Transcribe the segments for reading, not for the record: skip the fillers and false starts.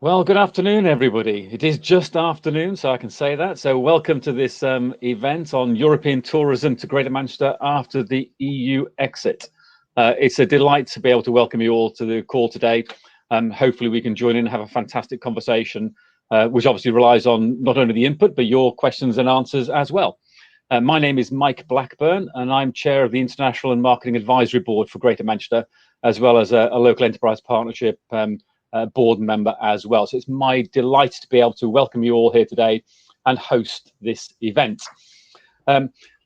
Well, good afternoon, everybody. It is just afternoon, so I can say that. So welcome to this event on European tourism to Greater Manchester after the EU exit. It's a delight to be able to welcome you all to the call today. Hopefully we can join in and have a fantastic conversation, which obviously relies on not only the input, but your questions and answers as well. My name is Mike Blackburn, and I'm chair of the International and Marketing Advisory Board for Greater Manchester, as well as a local enterprise partnership board member as well. So it's my delight to be able to welcome you all here today and host this event.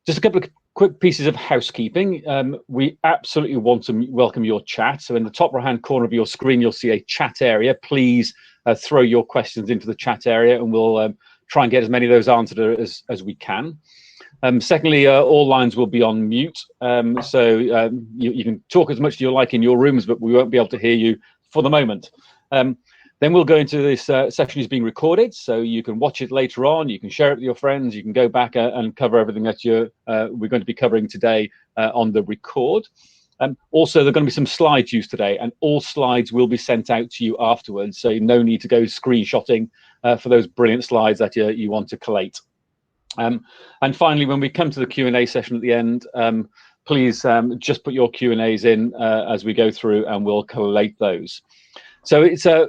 Just a couple of quick pieces of housekeeping. We absolutely want to welcome your chat. So in the top right-hand corner of your screen, you'll see a chat area. Please throw your questions into the chat area and we'll try and get as many of those answered as we can. Secondly, all lines will be on mute. So you can talk as much as you like in your rooms, but we won't be able to hear you for the moment. Then we'll go into this session is being recorded, so you can watch it later on, you can share it with your friends, you can go back and cover everything that we're going to be covering today on the record. Also, there are going to be some slides used today, and all slides will be sent out to you afterwards, so no need to go screenshotting for those brilliant slides that you want to collate. And finally, when we come to the Q&A session at the end, please just put your Q&As in as we go through and we'll collate those. So it's a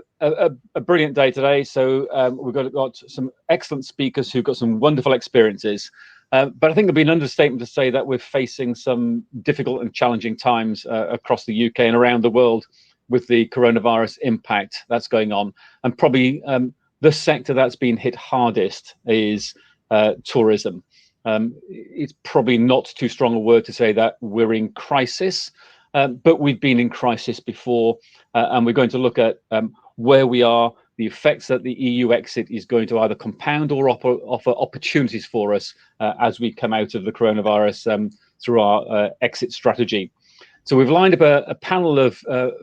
brilliant day today. So we've got some excellent speakers who've got some wonderful experiences. But I think it'd be an understatement to say that we're facing some difficult and challenging times across the UK and around the world with the coronavirus impact that's going on. And probably the sector that's been hit hardest is tourism. It's probably not too strong a word to say that we're in crisis, but we've been in crisis before, and we're going to look at where we are, the effects that the EU exit is going to either compound or offer opportunities for us as we come out of the coronavirus through our exit strategy. So we've lined up a panel of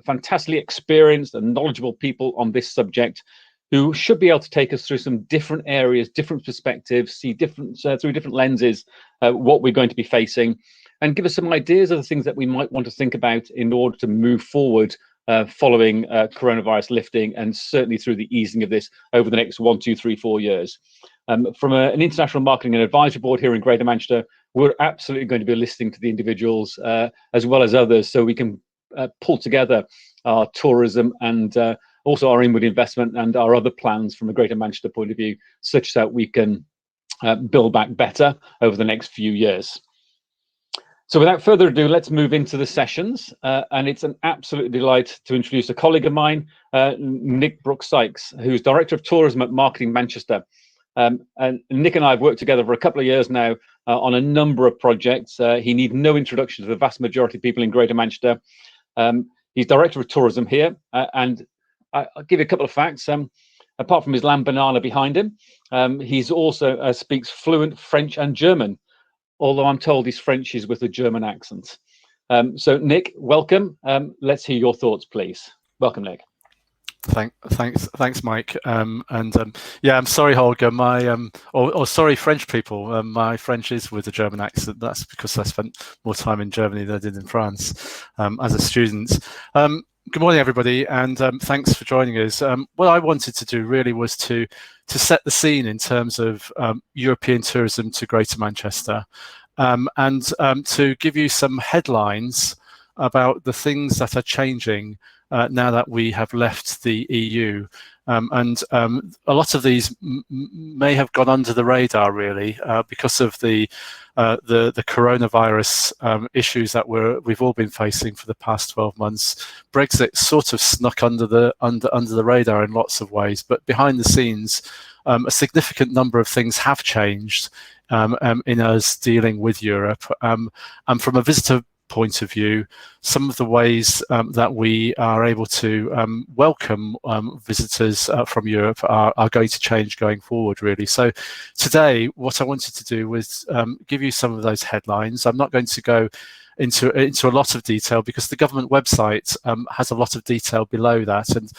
fantastically experienced and knowledgeable people on this subject who should be able to take us through some different areas, different perspectives, see different through different lenses what we're going to be facing, and give us some ideas of the things that we might want to think about in order to move forward following coronavirus lifting, and certainly through the easing of this over the next 1, 2, 3, 4 years. From an international marketing and advisory board here in Greater Manchester, we're absolutely going to be listening to the individuals as well as others, so we can pull together our tourism and also our inward investment and our other plans from a Greater Manchester point of view, such that we can build back better over the next few years. So without further ado, let's move into the sessions. And it's an absolute delight to introduce a colleague of mine, Nick Brooks-Sykes, who's Director of Tourism at Marketing Manchester. And Nick and I have worked together for a couple of years now on a number of projects. He needs no introduction to the vast majority of people in Greater Manchester. He's Director of Tourism here, and I'll give you a couple of facts. Apart from his lamb banana behind him, he's also speaks fluent French and German, although I'm told his French is with a German accent. So Nick, welcome. Let's hear your thoughts, please. Welcome, Nick. Thanks, Mike. Yeah, I'm sorry, Holger. Sorry, French people. My French is with a German accent. That's because I spent more time in Germany than I did in France as a student. Good morning, everybody, and thanks for joining us. What I wanted to do really was to set the scene in terms of European tourism to Greater Manchester, and to give you some headlines about the things that are changing now that we have left the EU. A lot of these may have gone under the radar, really, because of the coronavirus issues that we've all been facing for the past 12 months. Brexit sort of snuck under the radar in lots of ways, but behind the scenes, a significant number of things have changed in us dealing with Europe. And from a visitor point of view, some of the ways that we are able to welcome visitors from Europe are going to change going forward, really. So today, what I wanted to do was give you some of those headlines. I'm not going to go into a lot of detail, because the government website has a lot of detail below that, and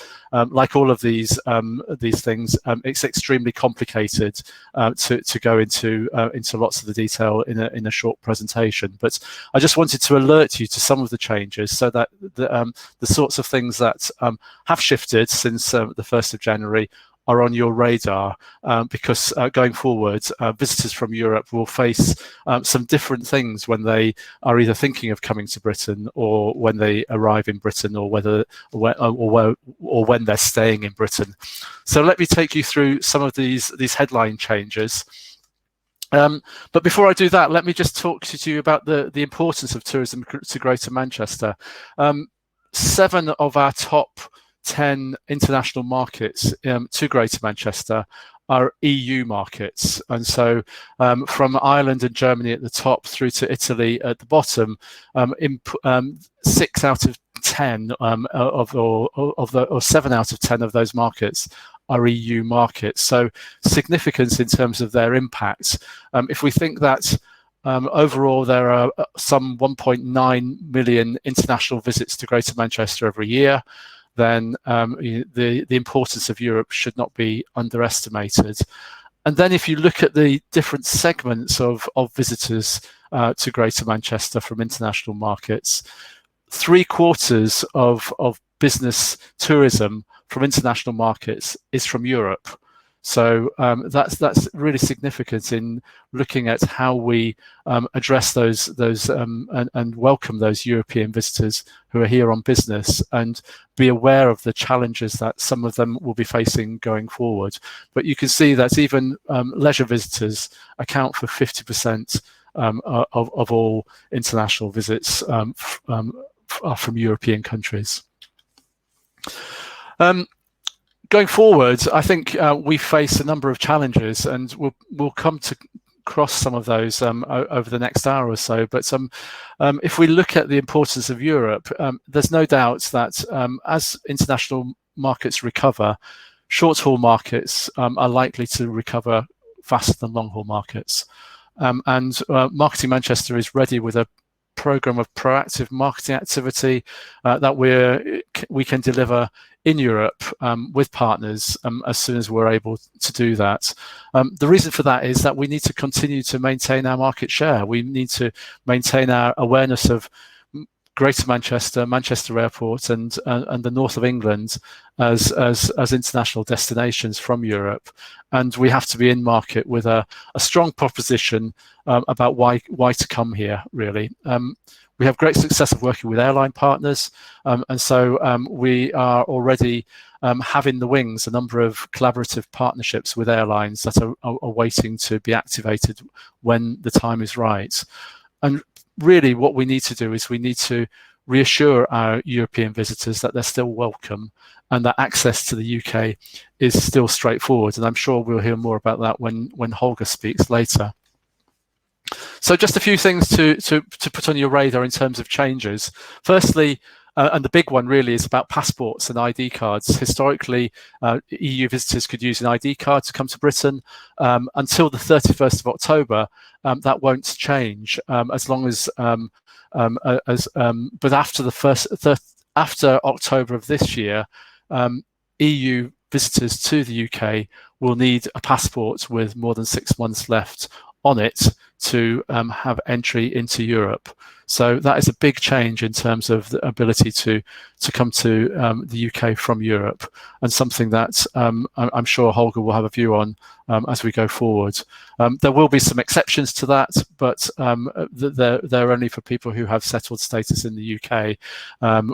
like all of these things, it's extremely complicated to go into lots of the detail in a short presentation. But I just wanted to alert you to some of the changes, so that the sorts of things that have shifted since the 1st of January are on your radar, because going forward, visitors from Europe will face some different things when they are either thinking of coming to Britain, or when they arrive in Britain, or when they're staying in Britain. So let me take you through some of these headline changes. But before I do that, let me just talk to you about the importance of tourism to Greater Manchester. 7 of our top 10 international markets to Greater Manchester are EU markets, and so from Ireland and Germany at the top through to Italy at the bottom, 6 out of 10 or 7 out of 10 of those markets are EU markets. So significance in terms of their impact. If we think that overall there are some 1.9 million international visits to Greater Manchester every year, then the importance of Europe should not be underestimated. And then if you look at the different segments of visitors to Greater Manchester from international markets, 3/4 of business tourism from international markets is from Europe. So that's really significant in looking at how we address those and welcome those European visitors who are here on business, and be aware of the challenges that some of them will be facing going forward. But you can see that even leisure visitors account for 50% of all international visits are from European countries. Going forward, I think we face a number of challenges, and we'll come to cross some of those over the next hour or so. But if we look at the importance of Europe, there's no doubt that as international markets recover, short-haul markets are likely to recover faster than long-haul markets. And Marketing Manchester is ready with a program of proactive marketing activity that we can deliver in Europe with partners as soon as we're able to do that. The reason for that is that we need to continue to maintain our market share. We need to maintain our awareness of Greater Manchester, Manchester Airport, and the north of England as international destinations from Europe. And we have to be in market with a strong proposition about why to come here, really. We have great success of working with airline partners, and so we are already having the wings a number of collaborative partnerships with airlines that are waiting to be activated when the time is right. And really what we need to do is we need to reassure our European visitors that they're still welcome, and that access to the UK is still straightforward. And I'm sure we'll hear more about that when Holger speaks later. So just a few things to put on your radar in terms of changes. Firstly, and the big one really is about passports and ID cards. Historically, EU visitors could use an ID card to come to Britain. Until the 31st of October, that won't change as long as, but after October of this year, EU visitors to the UK will need a passport with more than 6 months left on it to have entry into Europe. So that is a big change in terms of the ability to come to the UK from Europe, and something that I'm sure Holger will have a view on as we go forward. There will be some exceptions to that, but they're only for people who have settled status in the UK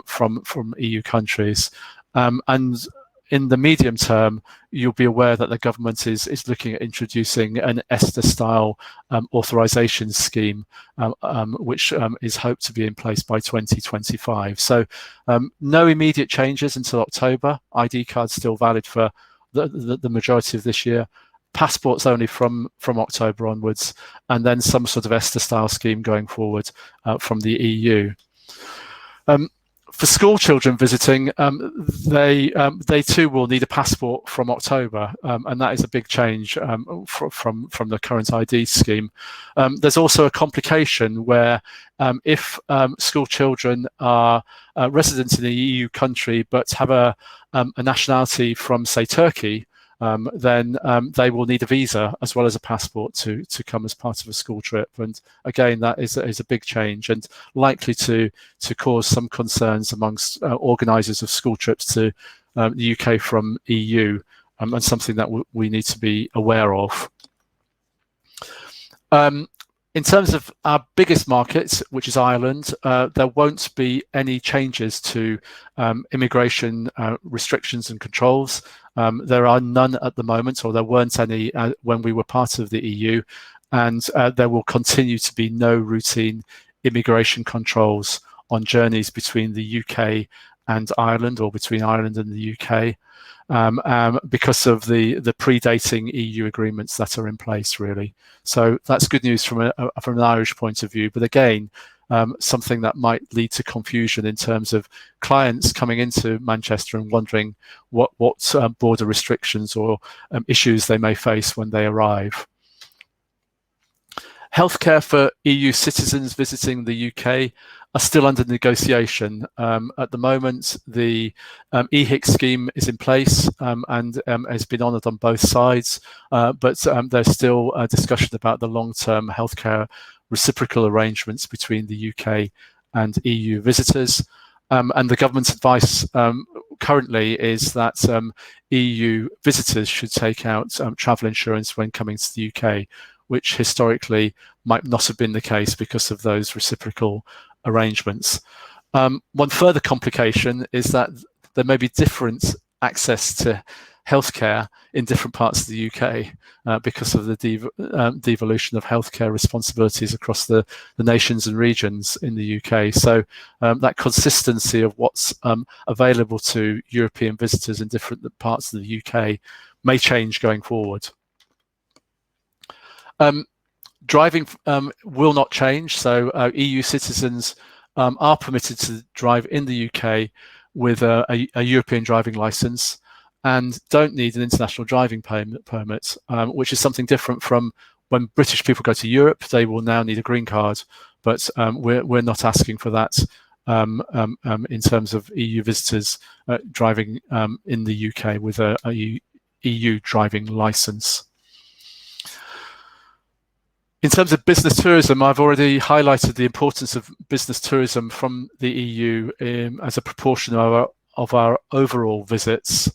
from EU countries. And in the medium term, you'll be aware that the government is looking at introducing an ESTA-style authorization scheme, which is hoped to be in place by 2025. So no immediate changes until October. ID cards still valid for the majority of this year. Passports only from October onwards, and then some sort of ESTA-style scheme going forward from the EU. For school children visiting, they too will need a passport from October, and that is a big change from the current ID scheme. There's also a complication where if school children are residents in a EU country but have a nationality from, say, Turkey, then they will need a visa as well as a passport to come as part of a school trip. And again, that is a big change and likely to cause some concerns amongst organisers of school trips to the UK from EU, and something that we need to be aware of. In terms of our biggest market, which is Ireland, there won't be any changes to immigration restrictions and controls. There are none at the moment, or there weren't any when we were part of the EU, and there will continue to be no routine immigration controls on journeys between the UK and Ireland, or between Ireland and the UK, because of the predating EU agreements that are in place, really. So that's good news from an Irish point of view, but again, something that might lead to confusion in terms of clients coming into Manchester and wondering what border restrictions or issues they may face when they arrive. Healthcare for EU citizens visiting the UK are still under negotiation. At the moment, the EHIC scheme is in place and has been honoured on both sides, but there's still a discussion about the long-term healthcare reciprocal arrangements between the UK and EU visitors. And the government's advice currently is that EU visitors should take out travel insurance when coming to the UK, which historically might not have been the case because of those reciprocal arrangements. One further complication is that there may be different access to healthcare in different parts of the UK because of the devolution of healthcare responsibilities across the nations and regions in the UK. So that consistency of what's available to European visitors in different parts of the UK may change going forward. Driving will not change, so EU citizens are permitted to drive in the UK with a European driving licence and don't need an international driving permit, which is something different from when British people go to Europe. They will now need a green card, but we're not asking for that in terms of EU visitors driving in the UK with a EU driving licence. In terms of business tourism, I've already highlighted the importance of business tourism from the EU as a proportion of our overall visits.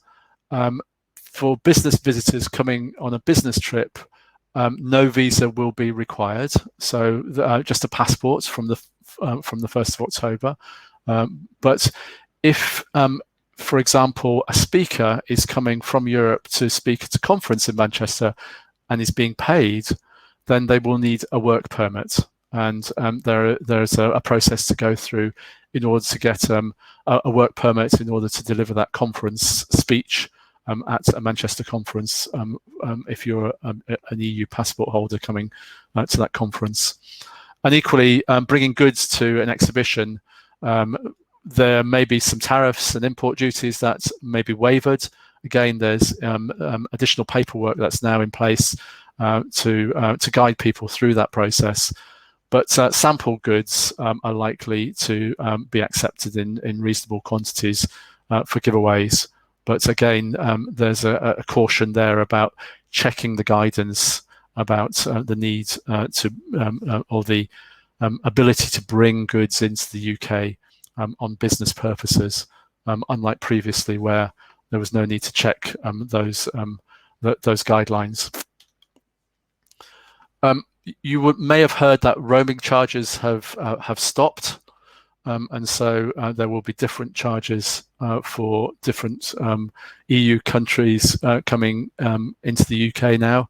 For business visitors coming on a business trip, no visa will be required, so just a passport from the 1st of October. But if, for example, a speaker is coming from Europe to speak at a conference in Manchester and is being paid, then they will need a work permit, and there's a process to go through in order to get a work permit in order to deliver that conference speech at a Manchester conference if you're an EU passport holder coming to that conference. And equally, bringing goods to an exhibition, there may be some tariffs and import duties that may be waived. Again, there's additional paperwork that's now in place to guide people through that process, but sample goods are likely to be accepted in reasonable quantities for giveaways. But again, there's a caution there about checking the guidance about the need to or the ability to bring goods into the UK on business purposes, unlike previously where there was no need to check those guidelines. You may have heard that roaming charges have stopped, and so there will be different charges for different EU countries coming into the UK now,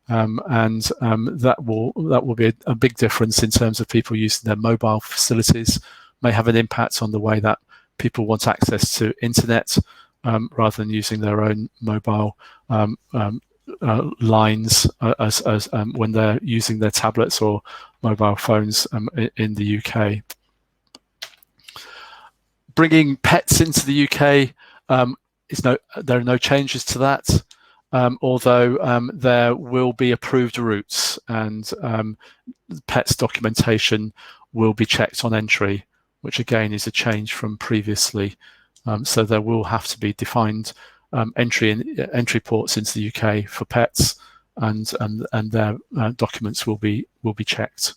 and that will be a big difference in terms of people using their mobile facilities. May have an impact on the way that people want access to internet rather than using their own mobile lines as when they're using their tablets or mobile phones in the UK. Bringing pets into the UK, there are no changes to that, although there will be approved routes, and pets documentation will be checked on entry, which again is a change from previously. So there will have to be defined entry ports into the UK for pets, and their documents will be checked.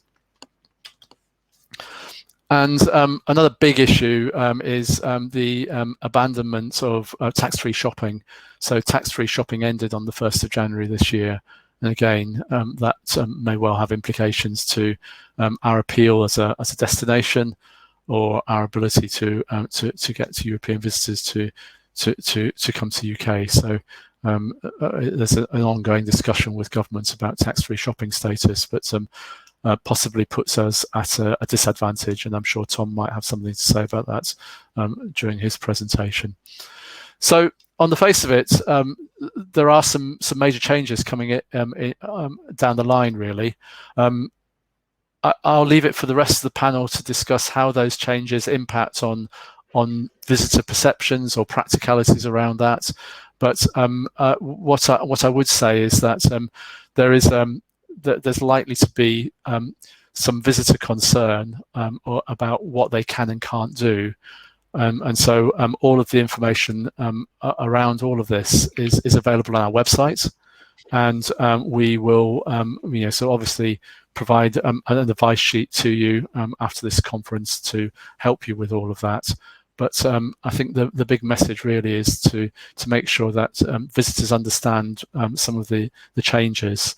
And another big issue is the abandonment of tax-free shopping. So tax-free shopping ended on the 1st of January this year. And again, that may well have implications to our appeal as a destination, or our ability to get to European visitors to come to the UK. So there's an ongoing discussion with governments about tax-free shopping status, but possibly puts us at a disadvantage, and I'm sure Tom might have something to say about that during his presentation. So on the face of it, there are some major changes coming down the line, really. I'll leave it for the rest of the panel to discuss how those changes impact on visitor perceptions or practicalities around that. But what I would say is that there's likely to be some visitor concern about what they can and can't do. And so all of the information around all of this is available on our website, and we will, so obviously provide an advice sheet to you after this conference to help you with all of that. But I think the big message really is to make sure that visitors understand some of the changes,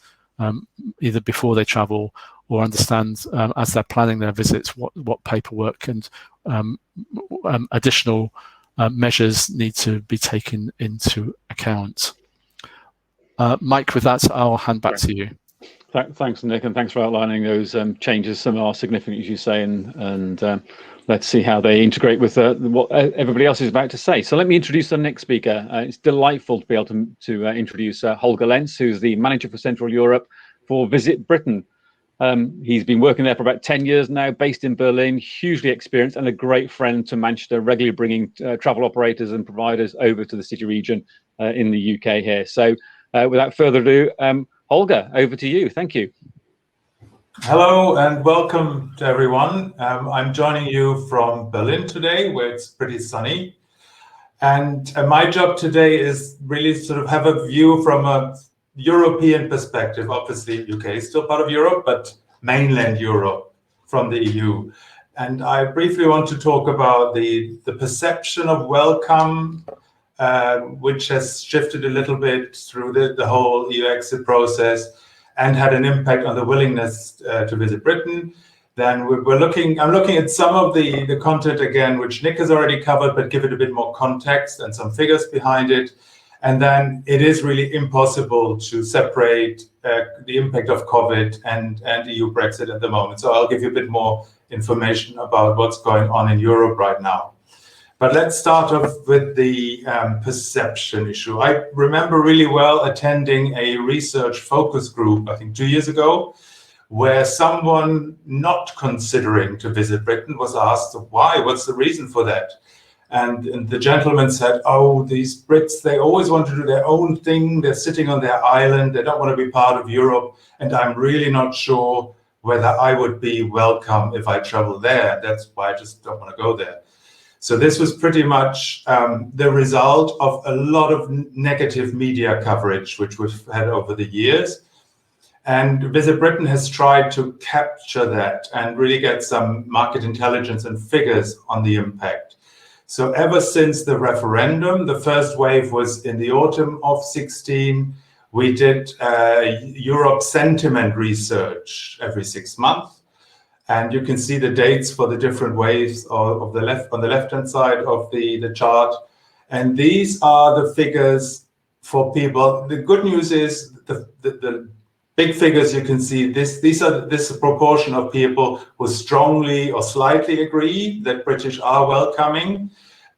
either before they travel, or understand as they're planning their visits what paperwork and additional measures need to be taken into account. Mike, with that, I'll hand back to you. Thanks, Nick, and thanks for outlining those changes. Some are significant, as you say, and let's see how they integrate with what everybody else is about to say. So let me introduce the next speaker. It's delightful to be able to introduce Holger Lenz, who's the manager for Central Europe for VisitBritain. He's been working there for about 10 years now, based in Berlin, hugely experienced and a great friend to Manchester, regularly bringing travel operators and providers over to the city region in the UK here. So without further ado, Holger, over to you. Thank you. Hello and welcome to everyone. I'm joining you from Berlin today, where it's pretty sunny. And my job today is really sort of have a view from a European perspective. Obviously, UK is still part of Europe, but mainland Europe from the EU. And I briefly want to talk about the perception of welcome, which has shifted a little bit through the whole EU exit process and had an impact on the willingness to visit Britain. Then I'm looking at some of the content again, which Nick has already covered, but give it a bit more context and some figures behind it. And then it is really impossible to separate the impact of COVID and EU Brexit at the moment. So I'll give you a bit more information about what's going on in Europe right now. But let's start off with the perception issue. I remember really well attending a research focus group, I think 2 years ago, where someone not considering to visit Britain was asked, why? What's the reason for that? And the gentleman said, oh, these Brits, they always want to do their own thing. They're sitting on their island. They don't want to be part of Europe. And I'm really not sure whether I would be welcome if I travel there. That's why I just don't want to go there. So this was pretty much the result of a lot of negative media coverage, which we've had over the years. And Visit Britain has tried to capture that and really get some market intelligence and figures on the impact. So ever since the referendum, the first wave was in the autumn of 16, we did Europe sentiment research every 6 months. And you can see the dates for the different waves of the left on the left-hand side of the chart. And these are the figures for people. The good news is the big figures you can see, this proportion of people who strongly or slightly agree that British are welcoming.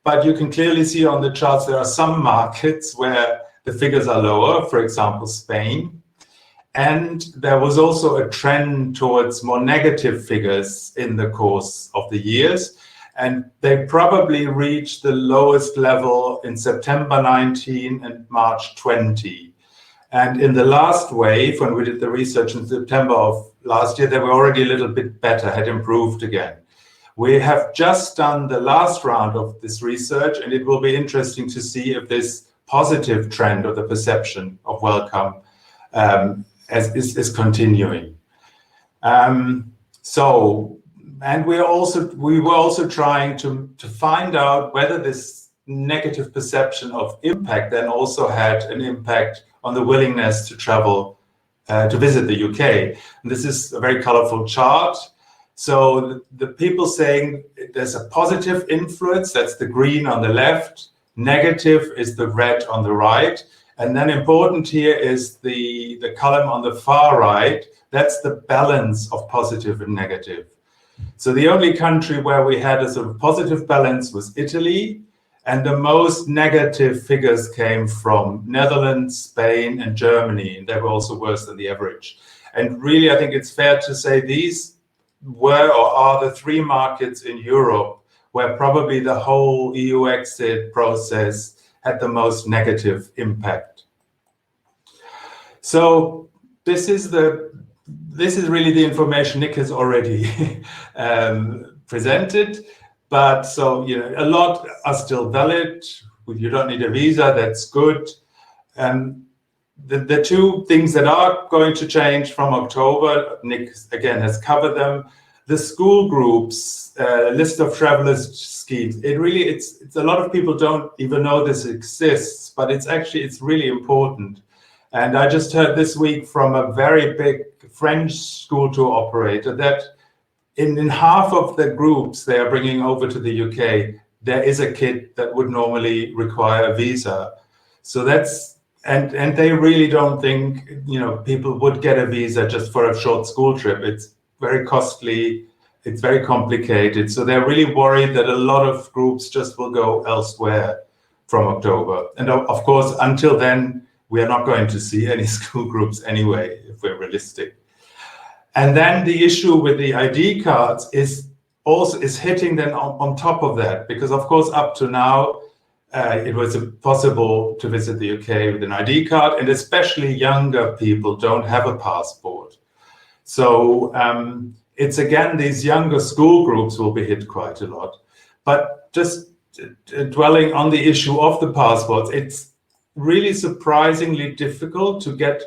But you can clearly see on the charts there are some markets where the figures are lower, for example, Spain. And there was also a trend towards more negative figures in the course of the years. And they probably reached the lowest level in September 19 and March 20. And in the last wave, when we did the research in September of last year, they were already a little bit better, had improved again. We have just done the last round of this research, and it will be interesting to see if this positive trend of the perception of welcome is continuing. And we were also trying to find out whether this negative perception of impact then also had an impact on the willingness to travel to visit the UK. And this is a very colorful chart. So the people saying there's a positive influence, that's the green on the left, negative is the red on the right. And then important here is the column on the far right, that's the balance of positive and negative. So the only country where we had a sort of positive balance was Italy, and the most negative figures came from Netherlands, Spain, and Germany, and they were also worse than the average. And really, I think it's fair to say these were or are the three markets in Europe where probably the whole EU exit process had the most negative impact. So this is really the information Nick has already presented. But so, a lot are still valid. You don't need a visa, that's good. The two things that are going to change from October, Nick again has covered them. The school groups, list of travelers schemes, it's a lot of people don't even know this exists, but it's really important. And I just heard this week from a very big French school tour operator that in half of the groups they are bringing over to the UK, there is a kid that would normally require a visa. So and they really don't think, people would get a visa just for a short school trip. It's very costly, it's very complicated. So they're really worried that a lot of groups just will go elsewhere from October. And of course, until then, we are not going to see any school groups anyway, if we're realistic. And then the issue with the ID cards is hitting then on top of that, because of course up to now it was possible to visit the UK with an ID card, and especially younger people don't have a passport. So it's again, these younger school groups will be hit quite a lot. But just dwelling on the issue of the passports, it's really surprisingly difficult to get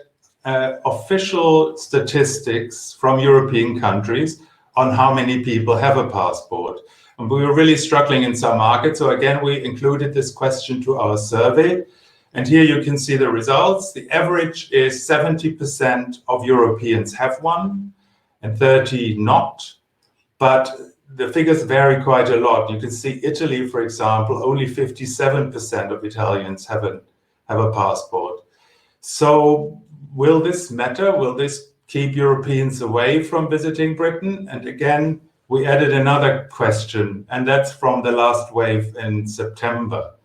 official statistics from European countries on how many people have a passport. And we were really struggling in some markets. So again, we included this question to our survey. And here you can see the results. The average is 70% of Europeans have one and 30 not. But the figures vary quite a lot. You can see Italy, for example, only 57% of Italians have a passport. So will this matter? Will this keep Europeans away from visiting Britain? And again, we added another question, and that's from the last wave in September.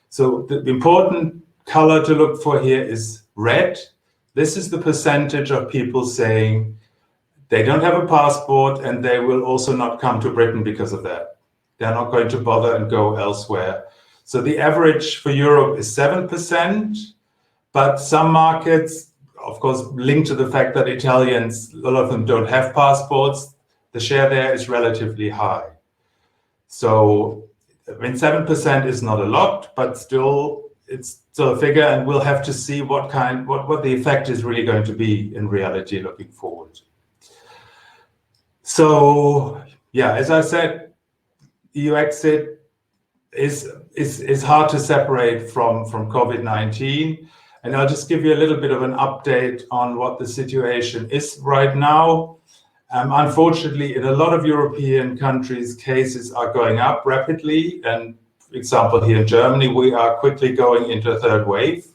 So the important color to look for here is red. This is the percentage of people saying they don't have a passport and they will also not come to Britain because of that. They're not going to bother and go elsewhere. So the average for Europe is 7%, but some markets, of course, linked to the fact that Italians, a lot of them don't have passports, the share there is relatively high. So, 7% is not a lot, but still, it's still a figure, and we'll have to see what the effect is really going to be in reality looking forward. So, yeah, as I said, EU exit is hard to separate from COVID-19. And I'll just give you a little bit of an update on what the situation is right now. Unfortunately, in a lot of European countries, cases are going up rapidly. And for example, here in Germany, we are quickly going into a third wave.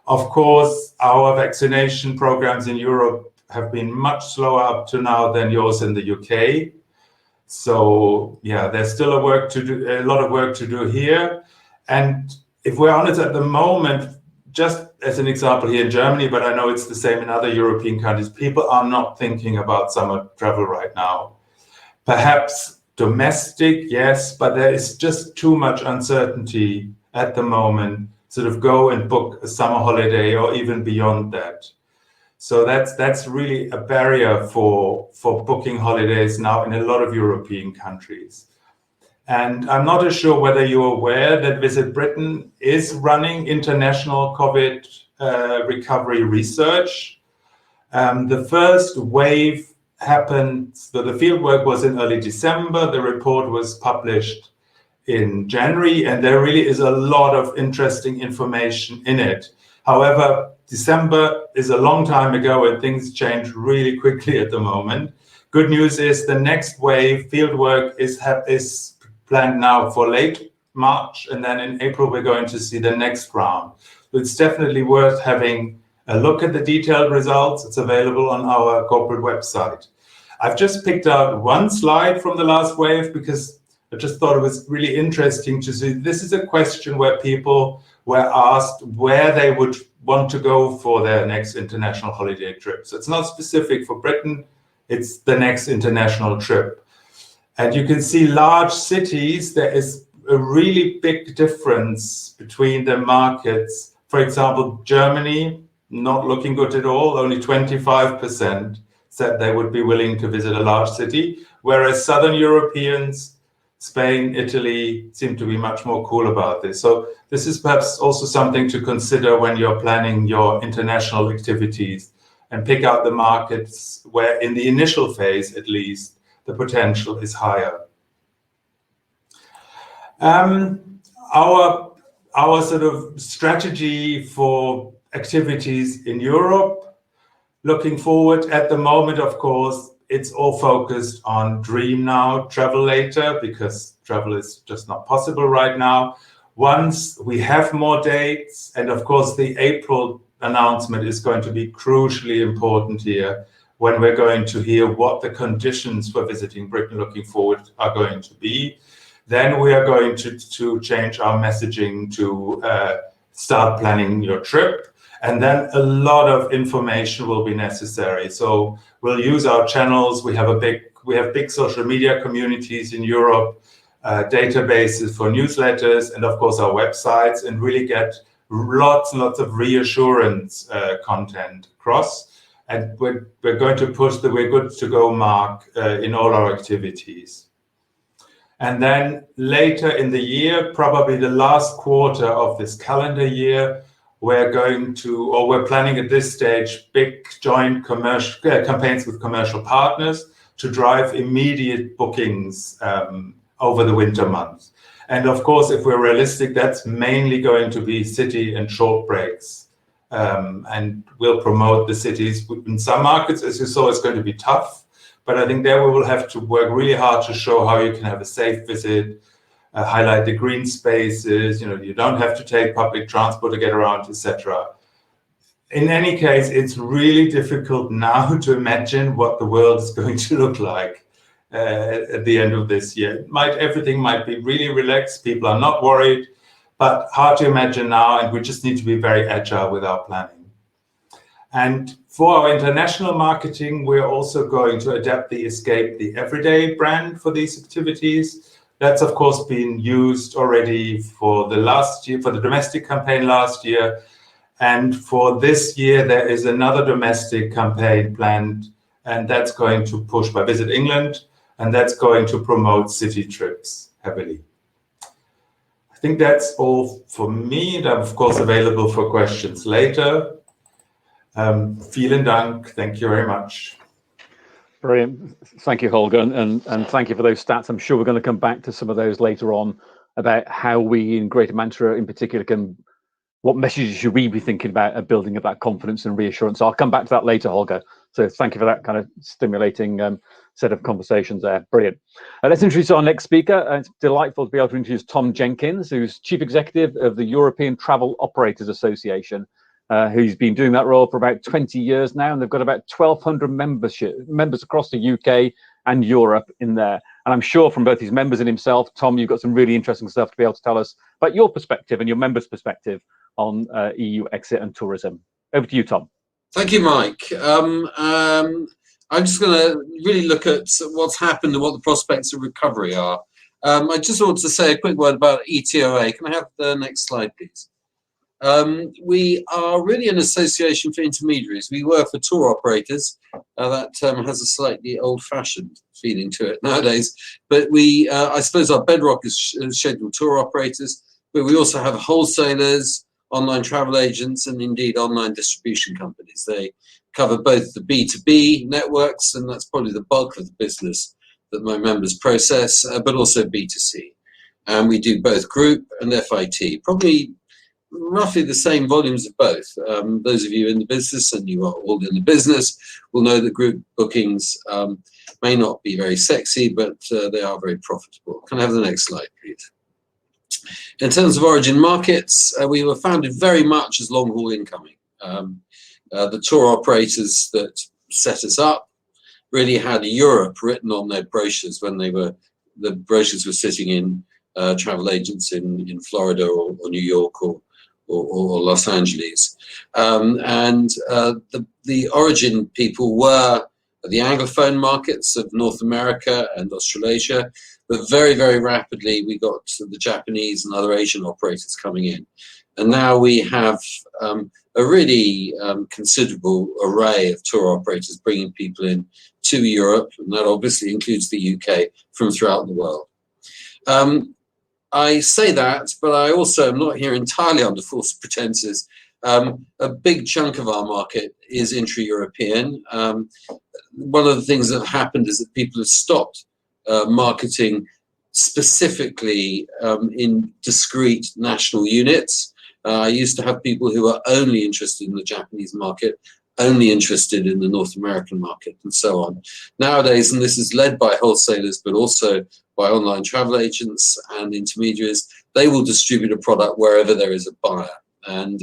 Of course, our vaccination programs in Europe have been much slower up to now than yours in the UK. So yeah, there's still a lot of work to do here. And if we're honest at the moment, just as an example here in Germany, but I know it's the same in other European countries, people are not thinking about summer travel right now. Perhaps domestic, yes, but there is just too much uncertainty at the moment. Sort of go and book a summer holiday or even beyond that. So that's really a barrier for booking holidays now in a lot of European countries. And I'm not sure whether you're aware that Visit Britain is running international COVID recovery research. The first wave happened, so the fieldwork was in early December, the report was published in January, and there really is a lot of interesting information in it. However, December is a long time ago and things change really quickly at the moment. Good news is the next wave fieldwork is planned now for late March, and then in April we're going to see the next round. So it's definitely worth having a look at the detailed results. It's available on our corporate website. I've just picked out one slide from the last wave because I just thought it was really interesting to see. This is a question where people were asked where they would want to go for their next international holiday trip. So it's not specific for Britain, it's the next international trip. And you can see large cities, there is a really big difference between the markets. For example, Germany, not looking good at all, only 25% said they would be willing to visit a large city, whereas Southern Europeans, Spain, Italy, seem to be much more cool about this. So this is perhaps also something to consider when you're planning your international activities, and pick out the markets where in the initial phase, at least, the potential is higher. Our sort of strategy for activities in Europe, looking forward at the moment, of course, it's all focused on dream now, travel later, because travel is just not possible right now. Once we have more dates, and of course the April announcement is going to be crucially important here, when we're going to hear what the conditions for visiting Britain looking forward are going to be. Then we are going to change our messaging to start planning your trip. And then a lot of information will be necessary. So we'll use our channels. We have big social media communities in Europe, databases for newsletters, and of course our websites, and really get lots and lots of reassurance content across. And we're going to push the we're good to go mark in all our activities. And then later in the year, probably the last quarter of this calendar year, we're planning at this stage big joint commercial campaigns with commercial partners to drive immediate bookings over the winter months. And of course, if we're realistic, that's mainly going to be city and short breaks. And we'll promote the cities. In some markets, as you saw, it's going to be tough, but I think there we will have to work really hard to show how you can have a safe visit, highlight the green spaces, you don't have to take public transport to get around, etc. In any case, it's really difficult now to imagine what the world is going to look like at the end of this year. Everything might be really relaxed, people are not worried, but hard to imagine now, and we just need to be very agile with our planning. And for our international marketing, we're also going to adapt the Escape the Everyday brand for these activities. That's of course been used already for the last year, for the domestic campaign last year. And for this year, there is another domestic campaign planned, and that's going to push by Visit England, and that's going to promote city trips heavily. I think that's all for me, and I'm of course available for questions later. Vielen Dank. Thank you very much. Brilliant. Thank you, Holger, and thank you for those stats. I'm sure we're going to come back to some of those later on about how we in Greater Manchester in particular what messages should we be thinking about building up that confidence and reassurance. I'll come back to that later, Holger. So thank you for that kind of stimulating set of conversations there. Brilliant. Let's introduce our next speaker. It's delightful to be able to introduce Tom Jenkins, who's Chief Executive of the European Travel Operators Association, who's been doing that role for about 20 years now, and they've got about 1,200 members across the UK and Europe in there. And I'm sure from both his members and himself, Tom, you've got some really interesting stuff to be able to tell us about your perspective and your members' perspective on EU exit and tourism. Over to you, Tom. Thank you, Mike. I'm just going to really look at what's happened and what the prospects of recovery are. I just want to say a quick word about ETOA. Can I have the next slide, please? We are really an association for intermediaries. We work for tour operators. That term has a slightly old-fashioned feeling to it nowadays. But we, I suppose our bedrock is scheduled tour operators, but we also have wholesalers, online travel agents, and indeed online distribution companies. They cover both the B2B networks, and that's probably the bulk of the business that my members process, but also B2C. And we do both group and FIT, probably roughly the same volumes of both. Those of you in the business, and you are all in the business, will know that group bookings may not be very sexy, but they are very profitable. Can I have the next slide, please? In terms of origin markets, we were founded very much as long-haul incoming. The tour operators that set us up really had Europe written on their brochures when the brochures were sitting in travel agents in Florida or New York or Los Angeles. The origin people were the Anglophone markets of North America and Australasia, but very, very rapidly we got the Japanese and other Asian operators coming in. And now we have a really considerable array of tour operators bringing people in to Europe, and that obviously includes the UK, from throughout the world. I say that, but I also am not here entirely under false pretenses. A big chunk of our market is intra-European. One of the things that have happened is that people have stopped marketing specifically in discrete national units. I used to have people who are only interested in the Japanese market, only interested in the North American market, and so on. Nowadays, and this is led by wholesalers, but also by online travel agents and intermediaries, they will distribute a product wherever there is a buyer. And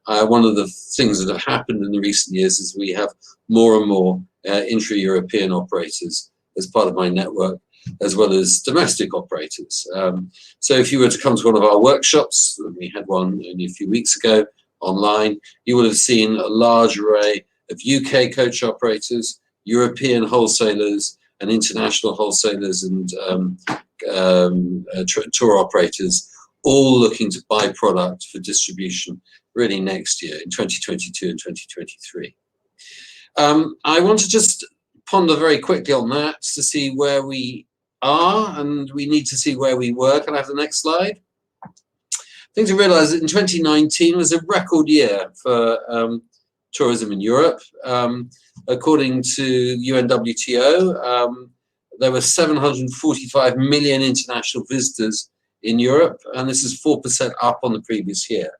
one of the things that have happened in the recent years is we have more and more intra-European operators as part of my network, as well as domestic operators. So if you were to come to one of our workshops, we had one only a few weeks ago online, you would have seen a large array of UK coach operators, European wholesalers, and international wholesalers and tour operators, all looking to buy product for distribution really next year in 2022 and 2023. I want to just ponder very quickly on that to see where we are, and we need to see where we were. Can I have the next slide? I think to realize that in 2019 was a record year for tourism in Europe. According to UNWTO, there were 745 million international visitors in Europe, and this is 4% up on the previous year.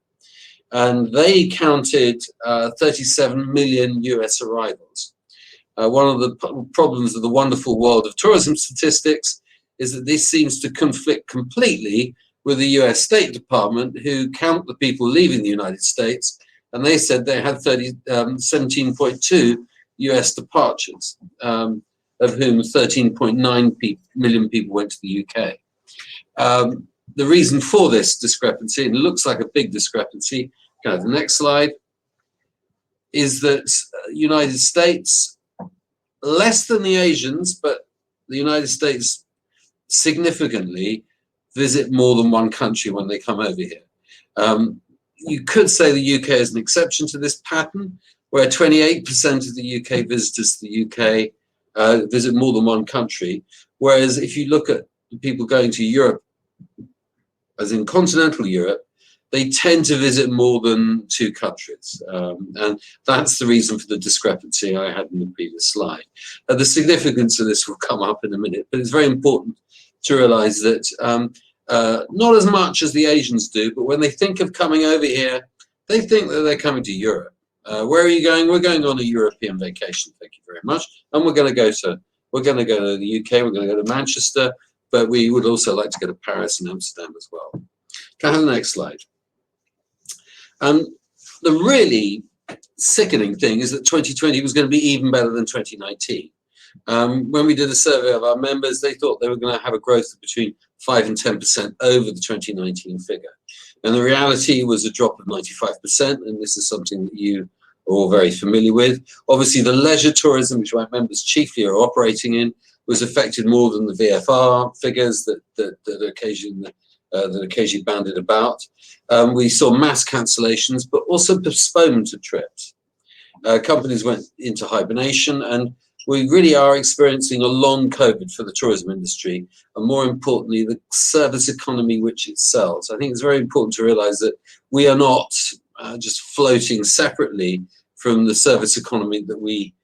And they counted 37 million US arrivals. One of the problems of the wonderful world of tourism statistics is that this seems to conflict completely with the US State Department, who count the people leaving the United States, and they said they had 17.2 US departures, of whom 13.9 million people went to the UK. The reason for this discrepancy, and it looks like a big discrepancy, kind of the next slide, is that United States, less than the Asians, but the United States significantly visit more than one country when they come over here. You could say the UK is an exception to this pattern, where 28% of the UK visitors to the UK visit more than one country, whereas if you look at the people going to Europe, as in continental Europe, they tend to visit more than two countries. And that's the reason for the discrepancy I had in the previous slide. The significance of this will come up in a minute, but it's very important to realize that not as much as the Asians do, but when they think of coming over here, they think that they're coming to Europe. Where are you going? We're going on a European vacation, thank you very much. And we're going to go to the UK, we're going to go to Manchester, but we would also like to go to Paris and Amsterdam as well. Can I have the next slide? The really sickening thing is that 2020 was going to be even better than 2019. When we did a survey of our members, they thought they were going to have a growth of between 5 and 10% over the 2019 figure. And the reality was a drop of 95%, and this is something that you all very familiar with. Obviously, the leisure tourism, which my members chiefly are operating in, was affected more than the VFR figures that occasionally banded about. We saw mass cancellations, but also postponement of trips. Companies went into hibernation, and we really are experiencing a long COVID for the tourism industry, and more importantly, the service economy which it sells. I think it's very important to realize that we are not just floating separately from the service economy that we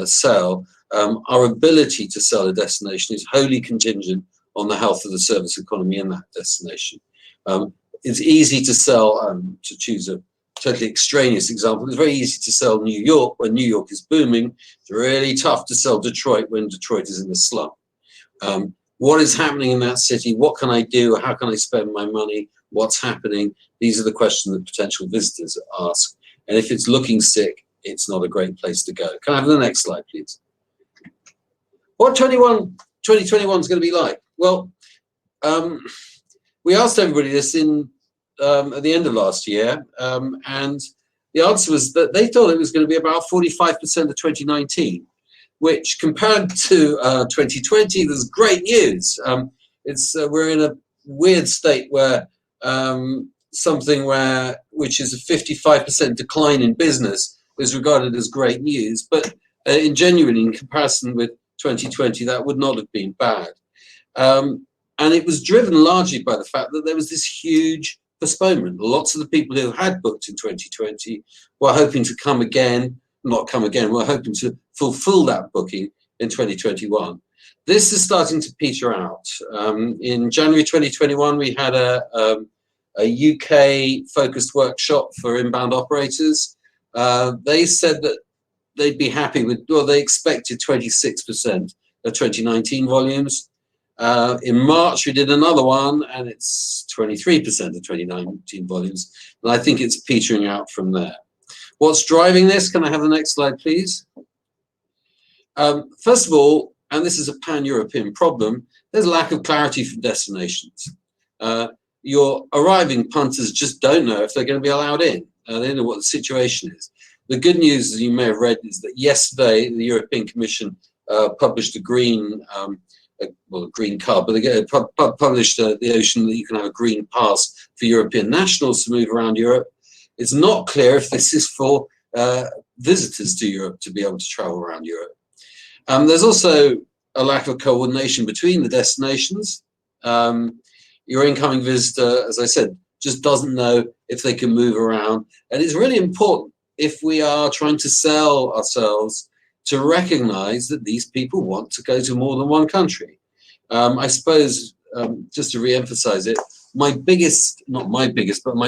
sell. Our ability to sell a destination is wholly contingent on the health of the service economy in that destination. It's easy to sell, to choose a totally extraneous example, it's very easy to sell New York when New York is booming. It's really tough to sell Detroit when Detroit is in the slump. What is happening in that city? What can I do? How can I spend my money? What's happening? These are the questions that potential visitors ask. And if it's looking sick, it's not a great place to go. Can I have the next slide, please? What 2021 is going to be like? Well, we asked everybody this at the end of last year, and the answer was that they thought it was going to be about 45% of 2019, which compared to 2020 was great news. We're in a weird state where which is a 55% decline in business is regarded as great news, but in comparison with 2020, that would not have been bad. And it was driven largely by the fact that there was this huge postponement. Lots of the people who had booked in 2020 were hoping to were hoping to fulfill that booking in 2021. This is starting to peter out. In January 2021, we had a UK-focused workshop for inbound operators. They said that they'd be happy with, well, they expected 26% of 2019 volumes. In March, we did another one, and it's 23% of 2019 volumes. And I think it's petering out from there. What's driving this? Can I have the next slide, please? First of all, and this is a pan-European problem, there's a lack of clarity from destinations. Your arriving punters just don't know if they're going to be allowed in. They don't know what the situation is. The good news, as you may have read, is that yesterday the European Commission published a green card, but they published the notion that you can have a green pass for European nationals to move around Europe. It's not clear if this is for visitors to Europe to be able to travel around Europe. There's also a lack of coordination between the destinations. Your incoming visitor, as I said, just doesn't know if they can move around. And it's really important, if we are trying to sell ourselves, to recognize that these people want to go to more than one country. I suppose, just to re-emphasize it, my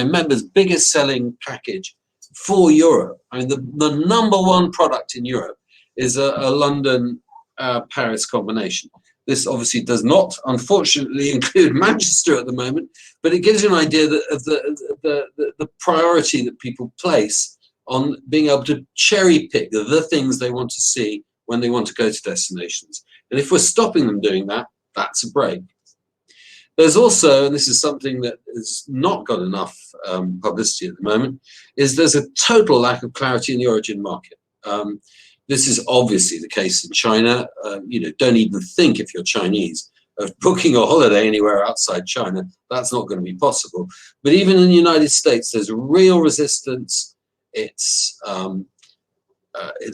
members' biggest selling package for Europe, I mean, the number one product in Europe is a London-Paris combination. This obviously does not, unfortunately, include Manchester at the moment, but it gives you an idea of the priority that people place on being able to cherry pick the things they want to see when they want to go to destinations. And if we're stopping them doing that, that's a break. There's also, and this is something that has not got enough publicity at the moment, is there's a total lack of clarity in the origin market. This is obviously the case in China. Don't even think, if you're Chinese, of booking a holiday anywhere outside China. That's not going to be possible. But even in the United States, there's real resistance. It's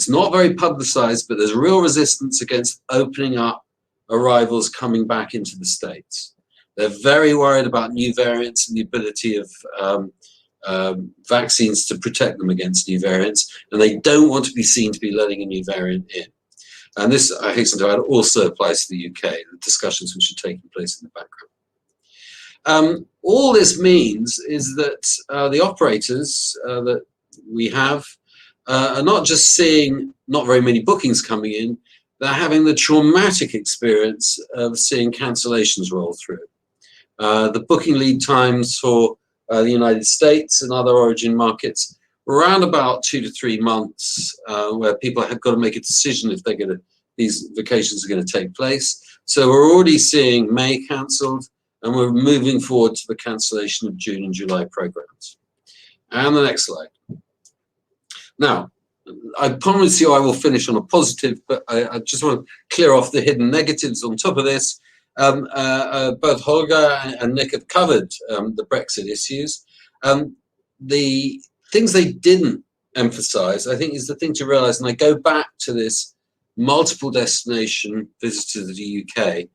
not very publicized, but there's real resistance against opening up arrivals coming back into the States. They're very worried about new variants and the ability of vaccines to protect them against new variants, and they don't want to be seen to be letting a new variant in. And this, I hasten to add, also applies to the UK, the discussions which are taking place in the background. All this means is that the operators that we have are not just seeing not very many bookings coming in, they're having the traumatic experience of seeing cancellations roll through. The booking lead times for the United States and other origin markets around about 2 to 3 months, where people have got to make a decision if these vacations are going to take place. So we're already seeing May cancelled, and we're moving forward to the cancellation of June and July programs. And the next slide. Now, I promise you I will finish on a positive, but I just want to clear off the hidden negatives on top of this. Both Holger and Nick have covered the Brexit issues. The things they didn't emphasize, I think, is the thing to realize, and I go back to this multiple destination visit to the UK.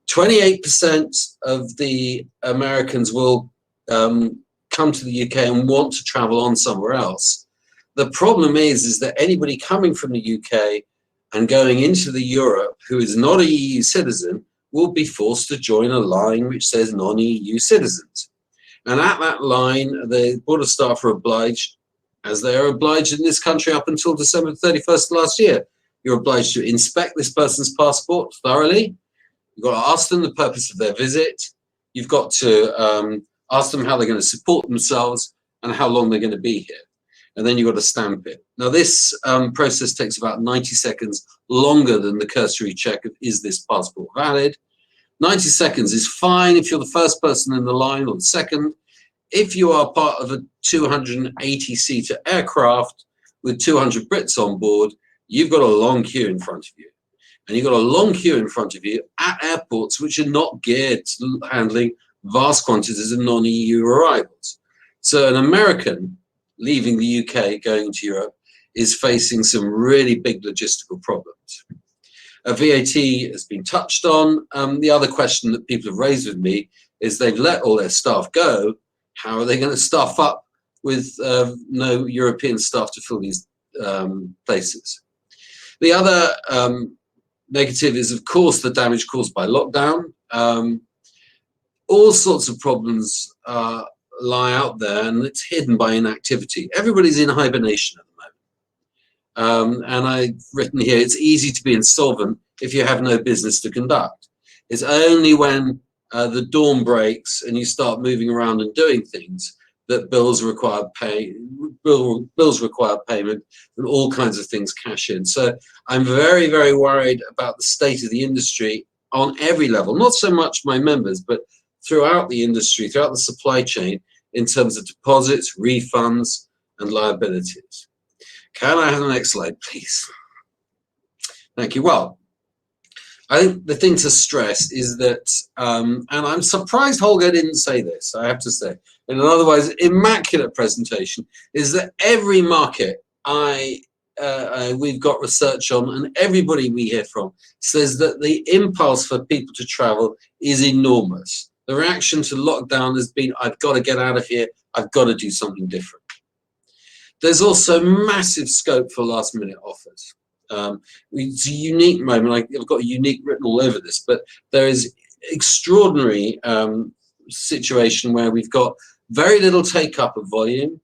28% of the Americans will come to the UK and want to travel on somewhere else. The problem is that anybody coming from the UK and going into the Europe who is not a EU citizen will be forced to join a line which says non-EU citizens. And at that line, the border staff are obliged, as they are obliged in this country up until December 31st last year, you're obliged to inspect this person's passport thoroughly. You've got to ask them the purpose of their visit. You've got to ask them how they're going to support themselves and how long they're going to be here. And then you've got to stamp it. Now, this process takes about 90 seconds longer than the cursory check of is this passport valid. 90 seconds is fine if you're the first person in the line or the second. If you are part of a 280-seater aircraft with 200 Brits on board, you've got a long queue in front of you. And you've got a long queue in front of you at airports which are not geared to handling vast quantities of non-EU arrivals. So an American leaving the UK, going to Europe, is facing some really big logistical problems. VAT has been touched on. The other question that people have raised with me is they've let all their staff go. How are they going to staff up with no European staff to fill these places? The other negative is, of course, the damage caused by lockdown. All sorts of problems lie out there, and it's hidden by inactivity. Everybody's in hibernation at the moment. And I've written here, it's easy to be insolvent if you have no business to conduct. It's only when the dawn breaks and you start moving around and doing things that bills require payment and all kinds of things cash in. So I'm very, very worried about the state of the industry on every level, not so much my members, but throughout the industry, throughout the supply chain, in terms of deposits, refunds, and liabilities. Can I have the next slide, please? Thank you. Well, I think the thing to stress is that, and I'm surprised Holger didn't say this, I have to say, in an otherwise immaculate presentation, is that every market we've got research on, and everybody we hear from, says that the impulse for people to travel is enormous. The reaction to lockdown has been, I've got to get out of here, I've got to do something different. There's also massive scope for last minute offers. It's a unique moment. I've got unique written all over this, but there is extraordinary situation where we've got very little take up of volume,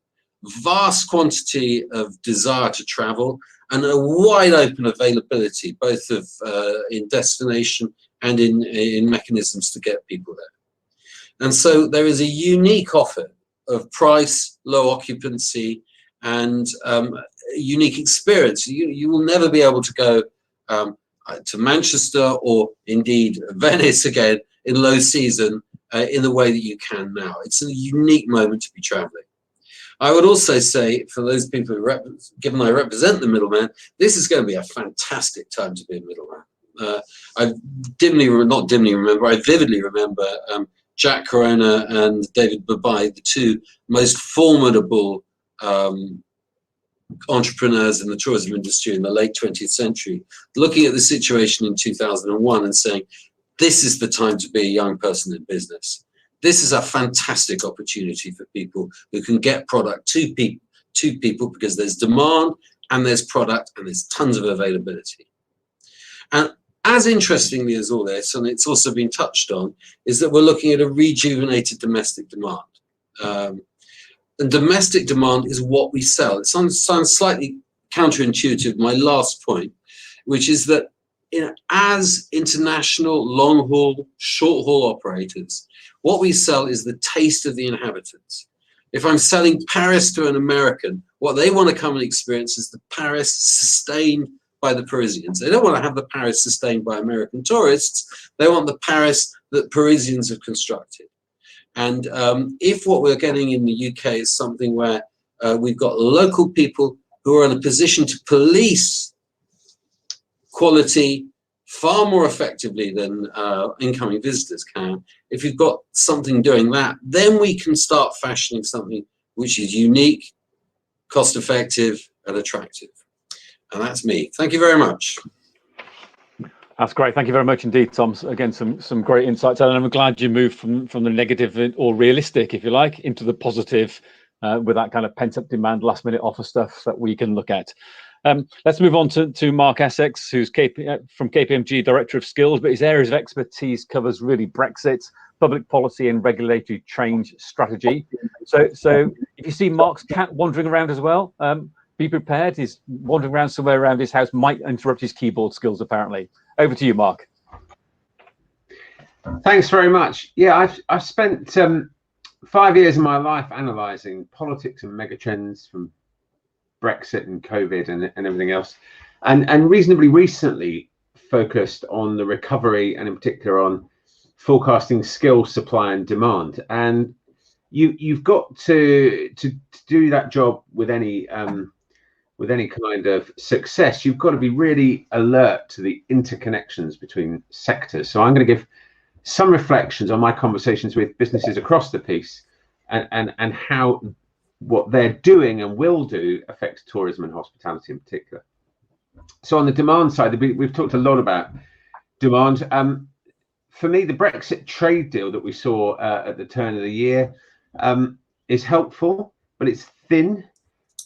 vast quantity of desire to travel, and a wide open availability, both of in destination and in mechanisms to get people there. And so there is a unique offer of price, low occupancy, and unique experience. You will never be able to go to Manchester or indeed Venice again in low season in the way that you can now. It's a unique moment to be traveling. I would also say, for those people who given I represent the middleman, this is going to be a fantastic time to be a middleman. I vividly remember Jack Corona and David Babai, the two most formidable entrepreneurs in the tourism industry in the late 20th century, looking at the situation in 2001 and saying, this is the time to be a young person in business. This is a fantastic opportunity for people who can get product to people because there's demand and there's product and there's tons of availability. And as interestingly as all this, and it's also been touched on, is that we're looking at a rejuvenated domestic demand. And domestic demand is what we sell. It sounds slightly counterintuitive, my last point, which is that as international long-haul, short-haul operators, what we sell is the taste of the inhabitants. If I'm selling Paris to an American, what they want to come and experience is the Paris sustained by the Parisians. They don't want to have the Paris sustained by American tourists. They want the Paris that Parisians have constructed. And if what we're getting in the UK is something where we've got local people who are in a position to police quality far more effectively than incoming visitors can. If you've got something doing that, then we can start fashioning something which is unique, cost effective, and attractive. And that's me. Thank you very much. That's great. Thank you very much indeed, Tom. Again, some great insights. And I'm glad you moved from the negative or realistic, if you like, into the positive with that kind of pent-up demand, last-minute offer stuff that we can look at. Let's move on to Mark Essex, who's from KPMG, Director of Skills, but his areas of expertise covers really Brexit, public policy and regulatory change strategy. So if you see Mark's cat wandering around as well, be prepared. He's wandering around somewhere around his house, might interrupt his keyboard skills, apparently. Over to you, Mark. Thanks very much. Yeah, I've spent 5 years of my life analysing politics and megatrends from Brexit and COVID and everything else, and reasonably recently focused on the recovery and in particular on forecasting skill supply and demand. And you've got to do that job with any kind of success. You've got to be really alert to the interconnections between sectors. So I'm going to give some reflections on my conversations with businesses across the piece and how what they're doing and will do affects tourism and hospitality in particular. So on the demand side, we've talked a lot about demand. For me, the Brexit trade deal that we saw at the turn of the year is helpful, but it's thin.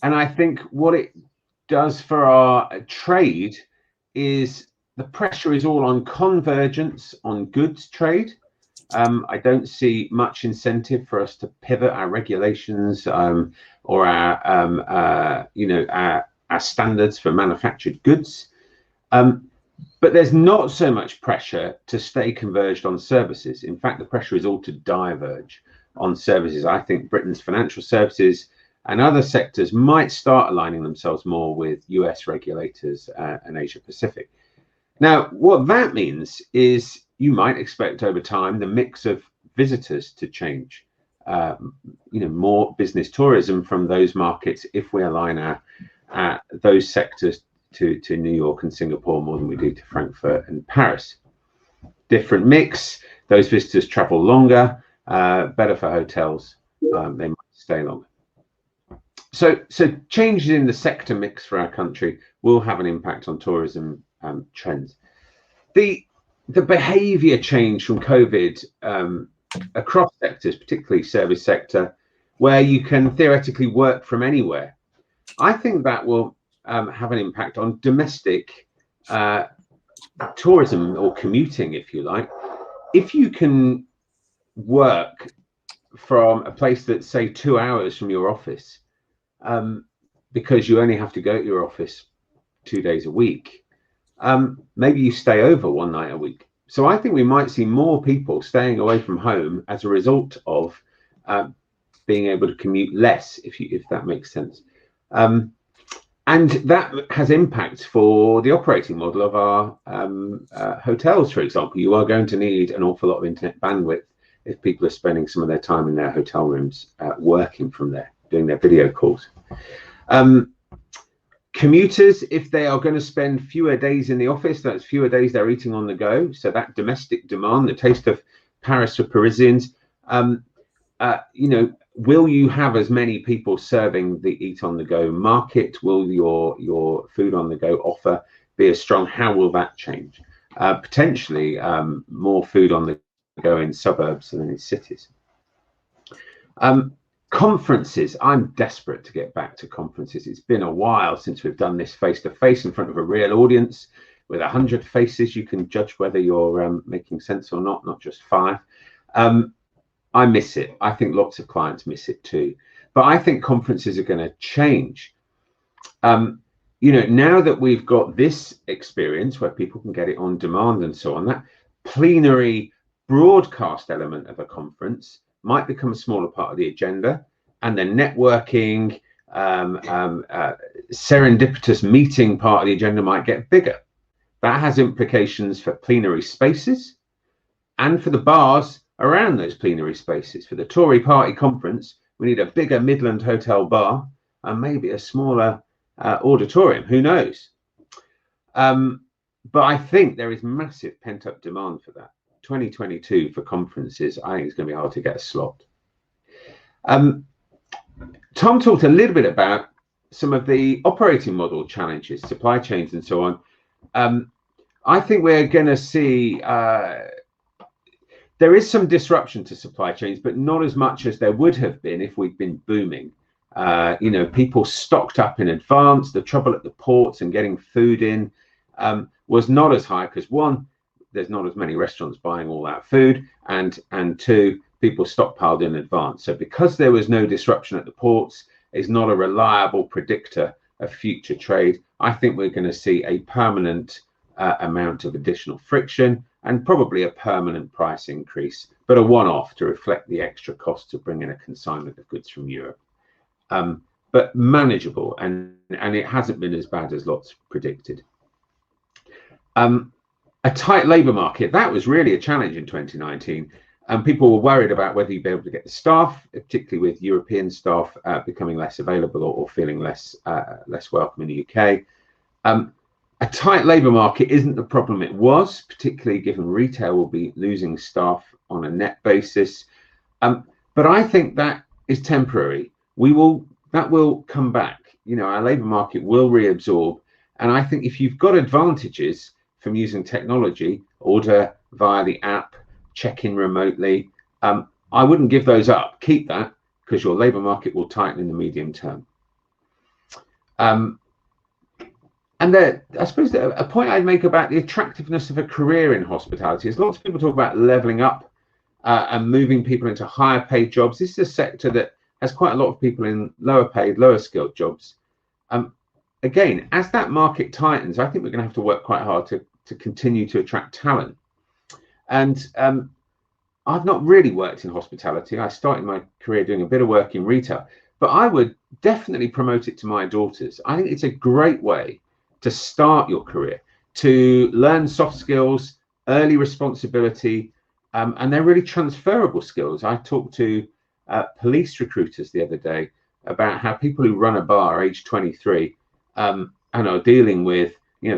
And I think what it does for our trade is the pressure is all on convergence on goods trade. I don't see much incentive for us to pivot our regulations or our standards for manufactured goods. But there's not so much pressure to stay converged on services. In fact, the pressure is all to diverge on services. I think Britain's financial services and other sectors might start aligning themselves more with US regulators and Asia Pacific. Now, what that means is you might expect over time the mix of visitors to change. More business tourism from those markets if we align those sectors to New York and Singapore more than we do to Frankfurt and Paris. Different mix. Those visitors travel longer, better for hotels. They might stay longer. So changes in the sector mix for our country will have an impact on tourism trends. The behaviour change from COVID across sectors, particularly service sector, where you can theoretically work from anywhere, I think that will have an impact on domestic tourism or commuting, if you like. If you can work from a place that's, say, 2 hours from your office, because you only have to go to your office 2 days a week, maybe you stay over one night a week. So I think we might see more people staying away from home as a result of being able to commute less, if that makes sense. And that has impacts for the operating model of our hotels, for example. You are going to need an awful lot of internet bandwidth if people are spending some of their time in their hotel rooms working from there, doing their video calls. Commuters, if they are going to spend fewer days in the office, that's fewer days they're eating on the go. So that domestic demand, the taste of Paris for Parisians, will you have as many people serving the eat on the go market? Will your food on the go offer be as strong? How will that change? Potentially more food on the go in suburbs than in cities. Conferences, I'm desperate to get back to conferences. It's been a while since we've done this face-to-face in front of a real audience with 100 faces. You can judge whether you're making sense or not just 5. I miss it. I think lots of clients miss it too. But I think conferences are going to change. Now that we've got this experience where people can get it on demand and so on, that plenary broadcast element of a conference might become a smaller part of the agenda, and the networking, serendipitous meeting part of the agenda might get bigger. That has implications for plenary spaces and for the bars around those plenary spaces. For the Tory party conference, we need a bigger Midland hotel bar and maybe a smaller auditorium. Who knows? But I think there is massive pent-up demand for that. 2022 for conferences, I think it's going to be hard to get a slot. Tom talked a little bit about some of the operating model challenges, supply chains and so on. I think we're going to see there is some disruption to supply chains, but not as much as there would have been if we'd been booming. People stocked up in advance. The trouble at the ports and getting food in was not as high because, one, there's not as many restaurants buying all that food, and two, people stockpiled in advance. So because there was no disruption at the ports, it's not a reliable predictor of future trade. I think we're going to see a permanent amount of additional friction and probably a permanent price increase, but a one-off to reflect the extra cost to bring in a consignment of goods from Europe. But manageable, and it hasn't been as bad as lots predicted. A tight labour market, that was really a challenge in 2019. And people were worried about whether you'd be able to get the staff, particularly with European staff becoming less available or feeling less welcome in the UK. A tight labour market isn't the problem it was, particularly given retail will be losing staff on a net basis. But I think that is temporary. That will come back. Our labour market will reabsorb. And I think if you've got advantages from using technology, order via the app, check in remotely, I wouldn't give those up. Keep that, because your labour market will tighten in the medium term. And I suppose a point I'd make about the attractiveness of a career in hospitality is lots of people talk about levelling up and moving people into higher paid jobs. This is a sector that has quite a lot of people in lower paid, lower skilled jobs. Again, as that market tightens, I think we're going to have to work quite hard to continue to attract talent. And I've not really worked in hospitality. I started my career doing a bit of work in retail, but I would definitely promote it to my daughters. I think it's a great way to start your career, to learn soft skills, early responsibility, and they're really transferable skills. I talked to police recruiters the other day about how people who run a bar age 23 and are dealing with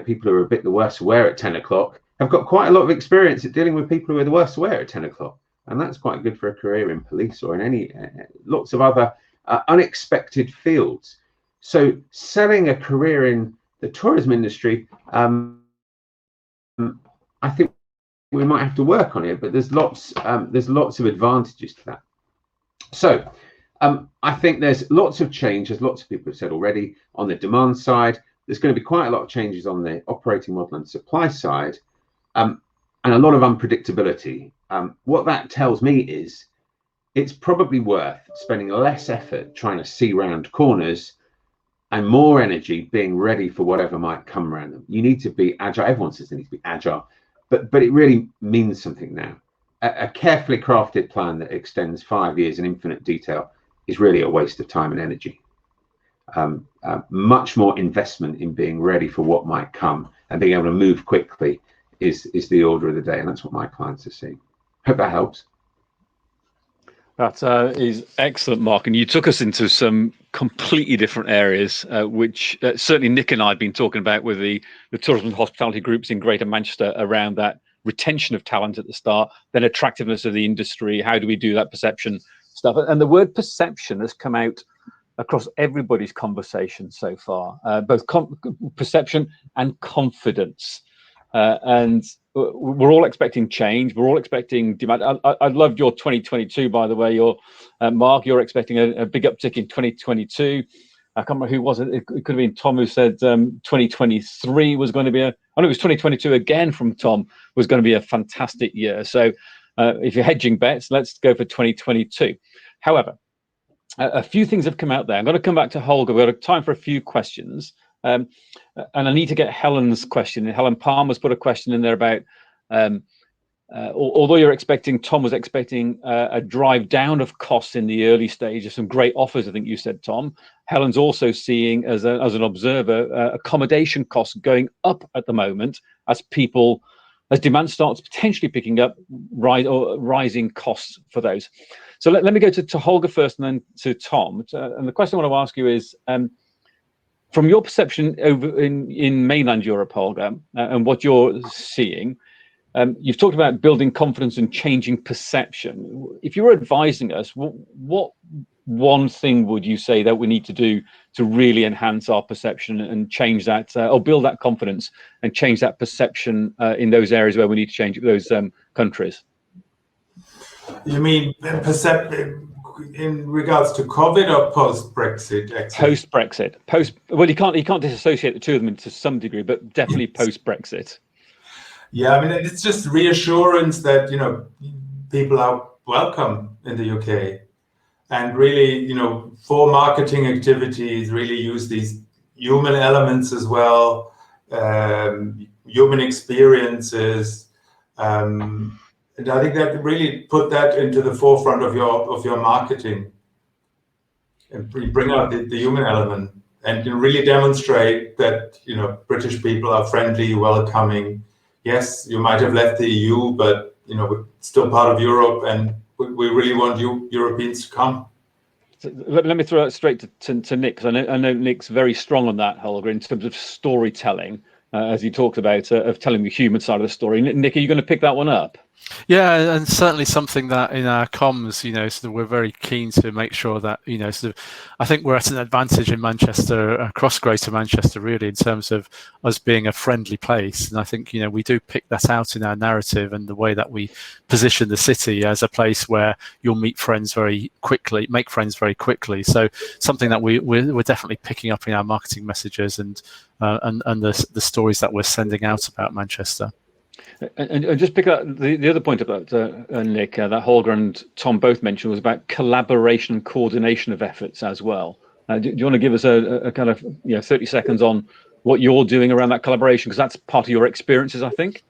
people who are a bit the worse for wear at 10 o'clock have got quite a lot of experience at dealing with people who are the worse for wear at 10 o'clock. And that's quite good for a career in police or in any lots of other unexpected fields. So selling a career in the tourism industry, I think we might have to work on it, but there's lots of advantages to that. So I think there's lots of change, as lots of people have said already, on the demand side. There's going to be quite a lot of changes on the operating model and supply side, and a lot of unpredictability. What that tells me is it's probably worth spending less effort trying to see round corners and more energy being ready for whatever might come around them. You need to be agile. Everyone says they need to be agile, but it really means something now. A carefully crafted plan that extends 5 years in infinite detail is really a waste of time and energy. Much more investment in being ready for what might come and being able to move quickly is the order of the day, and that's what my clients are seeing. Hope that helps. That is excellent, Mark. And you took us into some completely different areas, which certainly Nick and I have been talking about with the tourism and hospitality groups in Greater Manchester around that retention of talent at the start, then attractiveness of the industry. How do we do that perception stuff? And the word perception has come out across everybody's conversation so far, both perception and confidence. And we're all expecting change. We're all expecting demand. I loved your 2022, by the way. Mark, you're expecting a big uptick in 2022. I can't remember who was it. It could have been Tom who said 2023 was going to be it was 2022 again from Tom, was going to be a fantastic year. So if you're hedging bets, let's go for 2022. However, a few things have come out there. I'm going to come back to Holger. We've got time for a few questions. And I need to get Helen's question. Helen Palmer's put a question in there about, although Tom was expecting a drive down of costs in the early stages, some great offers, I think you said, Tom. Helen's also seeing, as an observer, accommodation costs going up at the moment as demand starts potentially picking up, rising costs for those. So let me go to Holger first and then to Tom. And the question I want to ask you is, from your perception over in mainland Europe, Holger, and what you're seeing, you've talked about building confidence and changing perception. If you were advising us, what one thing would you say that we need to do to really enhance our perception and change that, or build that confidence and change that perception in those areas where we need to change those countries? You mean in regards to COVID or post-Brexit? Post-Brexit. Well, you can't disassociate the two of them to some degree, but definitely post-Brexit. Yeah, I mean, it's just reassurance that, people are welcome in the UK. And really, for marketing activities, really use these human elements as well, human experiences. And I think that really put that into the forefront of your marketing, and bring out the human element, and really demonstrate that British people are friendly, welcoming. Yes, you might have left the EU, but we're still part of Europe, and we really want you Europeans to come. So let me throw that straight to Nick, because I know Nick's very strong on that, Holger, in terms of storytelling, as he talked about, of telling the human side of the story. Nick, are you going to pick that one up? Yeah, and certainly something that in our comms, sort of we're very keen to make sure that, sort of, I think we're at an advantage in Manchester, across Greater Manchester, really, in terms of us being a friendly place. And I think, we do pick that out in our narrative and the way that we position the city as a place where you'll meet friends very quickly, make friends very quickly. So something that we're definitely picking up in our marketing messages and the stories that we're sending out about Manchester. And just pick up the other point about Nick, that Holger and Tom both mentioned, was about collaboration and coordination of efforts as well. Do you want to give us a kind of 30 seconds on what you're doing around that collaboration, because that's part of your experiences, I think?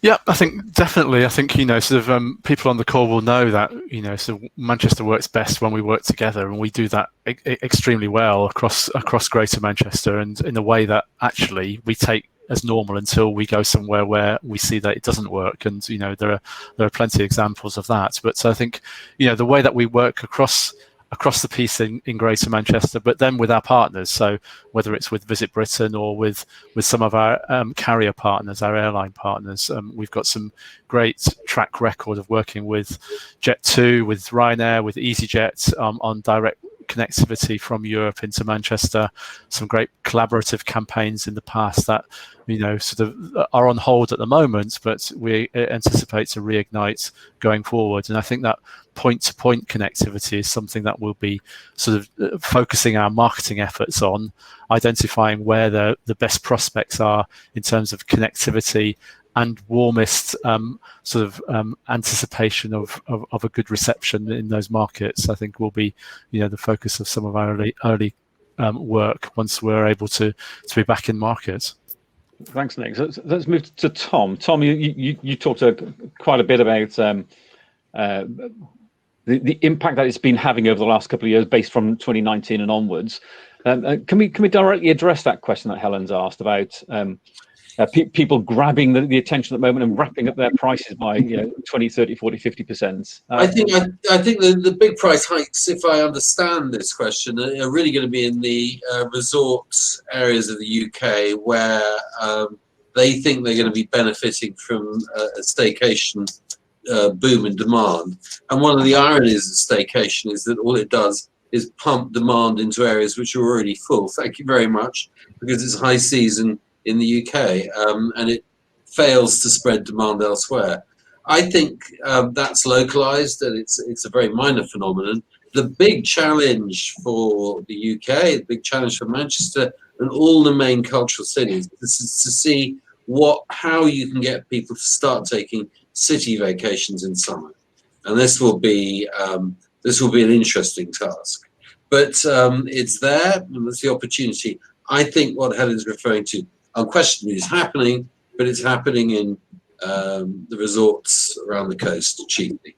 Yeah, I think definitely. I think sort of people on the call will know that sort of Manchester works best when we work together, and we do that extremely well across Greater Manchester, and in a way that actually we take as normal until we go somewhere where we see that it doesn't work. And there are plenty of examples of that. But so I think the way that we work across the piece in Greater Manchester, but then with our partners, so whether it's with VisitBritain or with some of our carrier partners, our airline partners, we've got some great track record of working with Jet2, with Ryanair, with EasyJet on direct connectivity from Europe into Manchester. Some great collaborative campaigns in the past that sort of are on hold at the moment, but we anticipate to reignite going forward. And I think that point-to-point connectivity is something that we'll be sort of focusing our marketing efforts on, identifying where the best prospects are in terms of connectivity and warmest sort of anticipation of a good reception in those markets. I think will be the focus of some of our early work once we're able to be back in market. Thanks, Nick. So let's move to Tom. Tom, you talked quite a bit about the impact that it's been having over the last couple of years, based from 2019 and onwards. Can we directly address that question that Helen's asked about people grabbing the attention at the moment and wrapping up their prices by 20, 30, 40, 50%? I think the big price hikes, if I understand this question, are really going to be in the resorts areas of the UK where they think they're going to be benefiting from a staycation boom in demand. And one of the ironies of staycation is that all it does is pump demand into areas which are already full. Thank you very much, because it's high season in the UK, and it fails to spread demand elsewhere. I think that's localized, and it's a very minor phenomenon. The big challenge for the UK, the big challenge for Manchester and all the main cultural cities, is to see how you can get people to start taking city vacations in summer, and this will be an interesting task. But it's there, and that's the opportunity. I think what Helen's referring to unquestionably is happening, but it's happening in the resorts around the coast cheaply.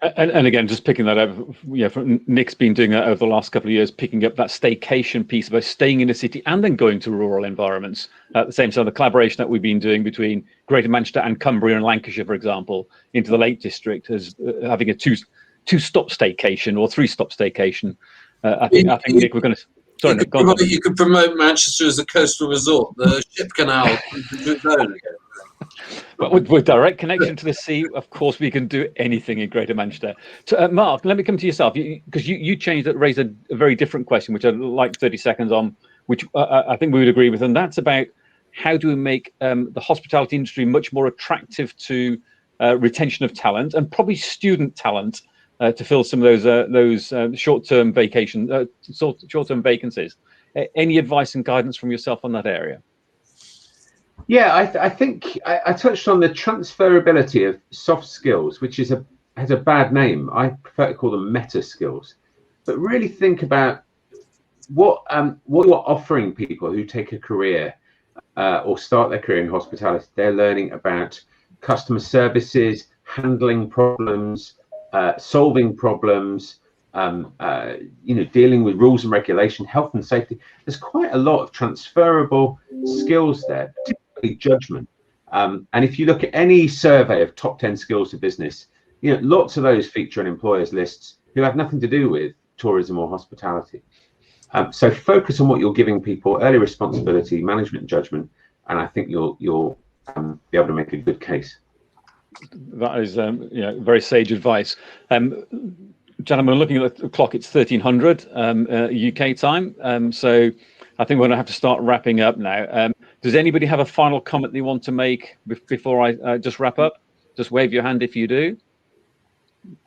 And again, just picking that up, Nick's been doing that over the last couple of years, picking up that staycation piece about staying in a city and then going to rural environments. At the same time, the collaboration that we've been doing between Greater Manchester and Cumbria and Lancashire, for example, into the Lake District, as having a two-stop staycation or three-stop staycation. I think Nick, we're going to. Sorry, you could promote Manchester as a coastal resort. The ship canal to its own again. But with direct connection to the sea, of course, we can do anything in Greater Manchester. So, Mark, let me come to yourself, because you raised a very different question, which I'd like 30 seconds on, which I think we would agree with, and that's about how do we make the hospitality industry much more attractive to retention of talent and probably student talent to fill some of those short-term vacancies. Any advice and guidance from yourself on that area? Yeah, I think I touched on the transferability of soft skills, which has a bad name. I prefer to call them meta skills. But really think about what you're offering people who take a career or start their career in hospitality. They're learning about customer services, handling problems, solving problems, dealing with rules and regulation, health and safety. There's quite a lot of transferable skills there, particularly judgment. And if you look at any survey of top 10 skills of business, lots of those feature on employers' lists who have nothing to do with tourism or hospitality. So focus on what you're giving people: early responsibility, management, judgment, and I think you'll be able to make a good case. That is very sage advice. Gentlemen, looking at the clock, it's 1300 UK time. So I think we're going to have to start wrapping up now. Does anybody have a final comment they want to make before I just wrap up? Just wave your hand if you do.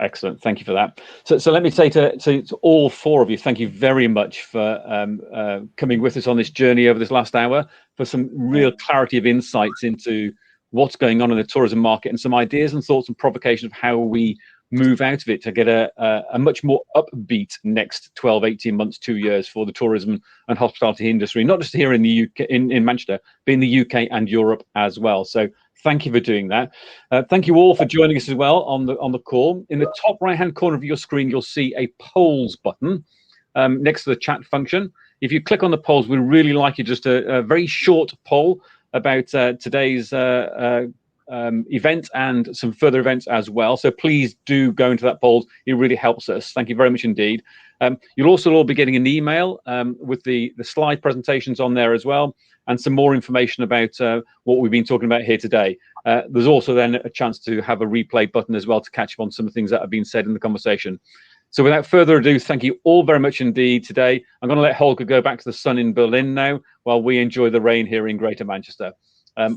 Excellent. Thank you for that. So let me say to all four of you, thank you very much for coming with us on this journey over this last hour, for some real clarity of insights into what's going on in the tourism market and some ideas and thoughts and provocations of how we move out of it to get a much more upbeat next 12, 18 months, 2 years for the tourism and hospitality industry, not just here in the UK, in Manchester, but in the UK and Europe as well. So thank you for doing that. Thank you all for joining us as well on the call. In the top right-hand corner of your screen, you'll see a polls button next to the chat function. If you click on the polls, we'd really like you just a very short poll about today's event and some further events as well. So please do go into that poll. It really helps us. Thank you very much indeed. You'll also all be getting an email with the slide presentations on there as well, and some more information about what we've been talking about here today. There's also then a chance to have a replay button as well to catch up on some of the things that have been said in the conversation. So without further ado, thank you all very much indeed today. I'm going to let Holger go back to the sun in Berlin now while we enjoy the rain here in Greater Manchester.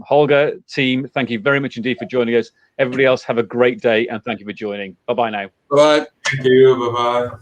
Holger, team, thank you very much indeed for joining us. Everybody else, have a great day and thank you for joining. Bye-bye now. Bye. Thank you. Bye-bye.